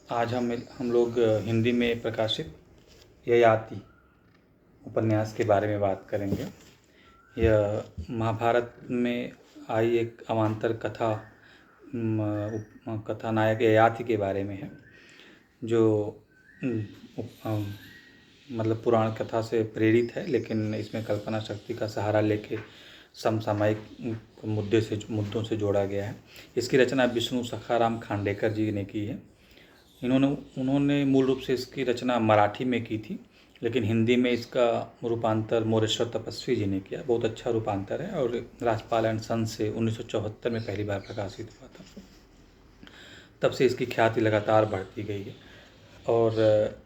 आज हम लोग हिंदी में प्रकाशित ययाति उपन्यास के बारे में बात करेंगे। यह महाभारत में आई एक अवान्तर कथा कथानायक ययाति के बारे में है, जो मतलब पुराण कथा से प्रेरित है, लेकिन इसमें कल्पना शक्ति का सहारा लेके समसामयिक मुद्दों से जोड़ा गया है। इसकी रचना विष्णु सखाराम खांडेकर जी ने की है। उन्होंने मूल रूप से इसकी रचना मराठी में की थी, लेकिन हिंदी में इसका रूपांतर मोरेश्वर तपस्वी जी ने किया। बहुत अच्छा रूपांतर है और राजपाल एंड सन्स से 1974 में पहली बार प्रकाशित हुआ था। तब से इसकी ख्याति लगातार बढ़ती गई है और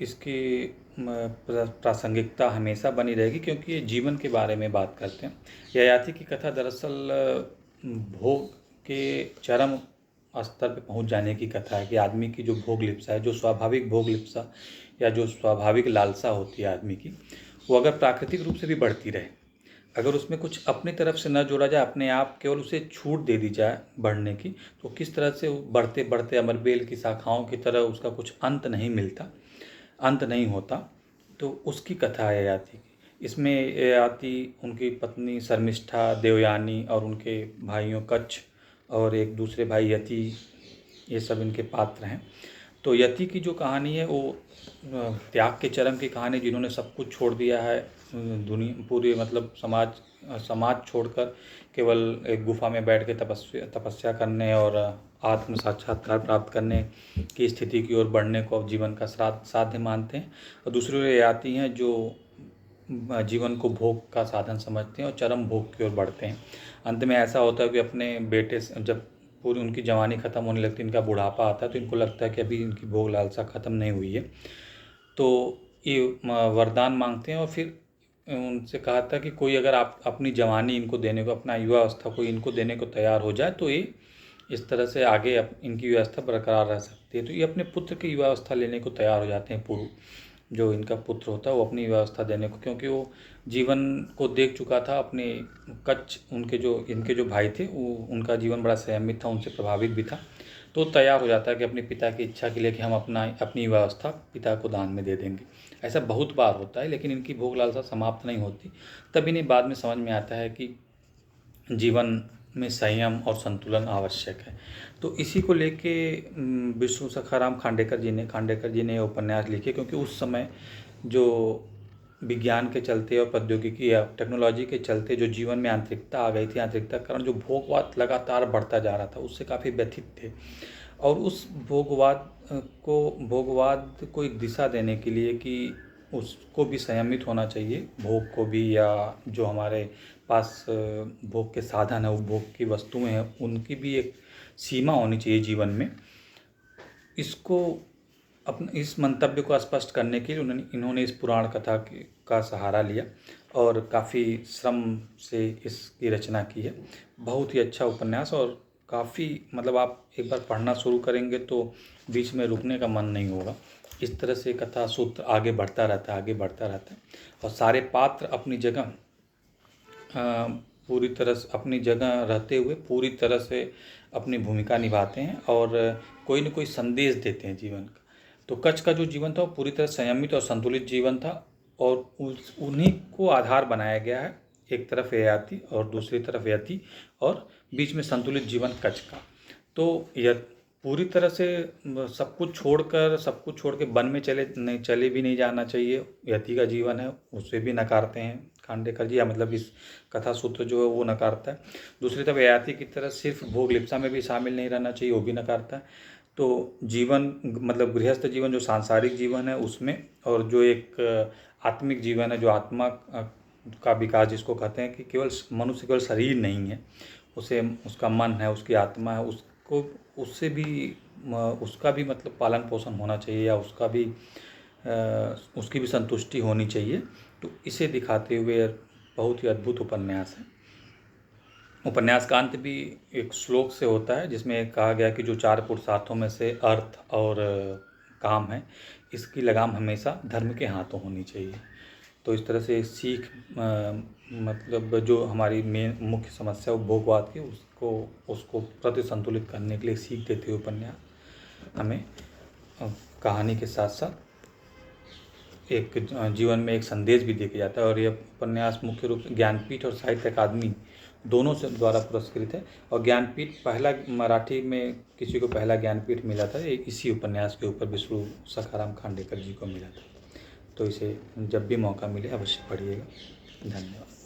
इसकी प्रासंगिकता हमेशा बनी रहेगी, क्योंकि ये जीवन के बारे में बात करते हैं। ययाति की कथा दरअसल भोग के चरम स्तर पे पहुंच जाने की कथा है कि आदमी की जो भोग लिप्सा है, जो स्वाभाविक भोग लिप्सा या जो स्वाभाविक लालसा होती है आदमी की, वो अगर प्राकृतिक रूप से भी बढ़ती रहे, अगर उसमें कुछ अपनी तरफ से न जोड़ा जाए, अपने आप केवल उसे छूट दे दी जाए बढ़ने की, तो किस तरह से बढ़ते बढ़ते अमरबेल की शाखाओं की तरह उसका कुछ अंत नहीं होता। तो उसकी कथा है ययाति की। इसमें ययाति, उनकी पत्नी शर्मिष्ठा, देवयानी और उनके भाइयों कच्छ और एक दूसरे भाई यति, ये सब इनके पात्र हैं। तो यति की जो कहानी है वो त्याग के चरम की कहानी, जिन्होंने सब कुछ छोड़ दिया है, दुनिया पूरी मतलब समाज छोड़कर केवल एक गुफा में बैठ के तपस्या करने और आत्म साक्षात्कार प्राप्त करने की स्थिति की ओर बढ़ने को जीवन का साध्य मानते हैं। और दूसरी ओर ययाति हैं जो जीवन को भोग का साधन समझते हैं और चरम भोग की ओर बढ़ते हैं। अंत में ऐसा होता है कि अपने बेटे से जब पूरी उनकी जवानी ख़त्म होने लगती है, इनका बुढ़ापा आता है, तो इनको लगता है कि अभी इनकी भोग लालसा ख़त्म नहीं हुई है, तो ये वरदान मांगते हैं। और फिर उनसे कहा था कि कोई अगर आप अपनी जवानी इनको देने को, अपना युवा अवस्था को इनको देने को तैयार हो जाए, तो ये इस तरह से आगे इनकी व्यवस्था बरकरार रह सकती है। तो ये अपने पुत्र की युवावस्था लेने को तैयार हो जाते हैं। पूर्व जो इनका पुत्र होता है वो अपनी व्यवस्था देने को, क्योंकि वो जीवन को देख चुका था। अपने कच्छ इनके जो भाई थे, वो उनका जीवन बड़ा संयमित था, उनसे प्रभावित भी था। तो तैयार हो जाता है कि अपने पिता की इच्छा के लिए कि हम अपनी व्यवस्था पिता को दान में दे देंगे। ऐसा बहुत बार होता है, लेकिन इनकी भोग लालसा समाप्त नहीं होती। तब इन्हें बाद में समझ में आता है कि जीवन में संयम और संतुलन आवश्यक है। तो इसी को लेके विष्णु सखाराम खांडेकर जी ने उपन्यास लिखे, क्योंकि उस समय जो विज्ञान के चलते और प्रौद्योगिकी या टेक्नोलॉजी के चलते जो जीवन में आंतरिकता आ गई थी, आंतरिकता के कारण जो भोगवाद लगातार बढ़ता जा रहा था, उससे काफ़ी व्यथित थे। और उस भोगवाद को एक दिशा देने के लिए कि उसको भी संयमित होना चाहिए, भोग को भी, या जो हमारे पास भोग के साधन है, वो भोग की वस्तुएं हैं, उनकी भी एक सीमा होनी चाहिए जीवन में। इस मंतव्य को स्पष्ट करने के लिए इन्होंने इस पुराण कथा का सहारा लिया और काफ़ी श्रम से इसकी रचना की है। बहुत ही अच्छा उपन्यास और काफ़ी मतलब आप एक बार पढ़ना शुरू करेंगे तो बीच में रुकने का मन नहीं होगा। इस तरह से कथा सूत्र आगे बढ़ता रहता है और सारे पात्र अपनी जगह पूरी तरह से अपनी जगह रहते हुए पूरी तरह से अपनी भूमिका निभाते हैं और कोई न कोई संदेश देते हैं जीवन का। तो कच्छ का जो जीवन था वो पूरी तरह संयमित और संतुलित जीवन था और उन्हीं को आधार बनाया गया है। एक तरफ ययाति और दूसरी तरफ यति और बीच में संतुलित जीवन कच्छ का। तो यह पूरी तरह से सब कुछ छोड़ के वन में चले भी नहीं जाना चाहिए। यति का जीवन है, उसे भी नकारते हैं खांडेकर जी, या मतलब इस कथा सूत्र जो है वो नकारता है। दूसरी तरफ ययाति की तरह सिर्फ भोग लिप्सा में भी शामिल नहीं रहना चाहिए, वो भी नकारता है। तो जीवन मतलब गृहस्थ जीवन जो सांसारिक जीवन है उसमें, और जो एक आत्मिक जीवन है, जो आत्मा का विकास जिसको कहते हैं, कि केवल मनुष्य केवल शरीर नहीं है, उसे उसका मन है, उसकी आत्मा है, उसका भी मतलब पालन पोषण होना चाहिए, या उसकी भी संतुष्टि होनी चाहिए। तो इसे दिखाते हुए बहुत ही अद्भुत उपन्यास है। उपन्यास का अंत भी एक श्लोक से होता है, जिसमें कहा गया कि जो 4 पुरुषार्थों में से अर्थ और काम है, इसकी लगाम हमेशा धर्म के हाथों होनी चाहिए। तो इस तरह से सीख मतलब जो हमारी मुख्य समस्या वो भोगवाद की, उसको प्रति संतुलित करने के लिए सीख देते हुए उपन्यास हमें कहानी के साथ साथ एक जीवन में एक संदेश भी देके जाता है। और यह उपन्यास मुख्य रूप से ज्ञानपीठ और साहित्य अकादमी दोनों से द्वारा पुरस्कृत है। और ज्ञानपीठ पहला मराठी में किसी को पहला ज्ञानपीठ मिला था इसी उपन्यास के ऊपर विष्णु सखाराम खांडेकर जी को मिला था। तो इसे जब भी मौका मिले अवश्य पढ़िएगा। धन्यवाद।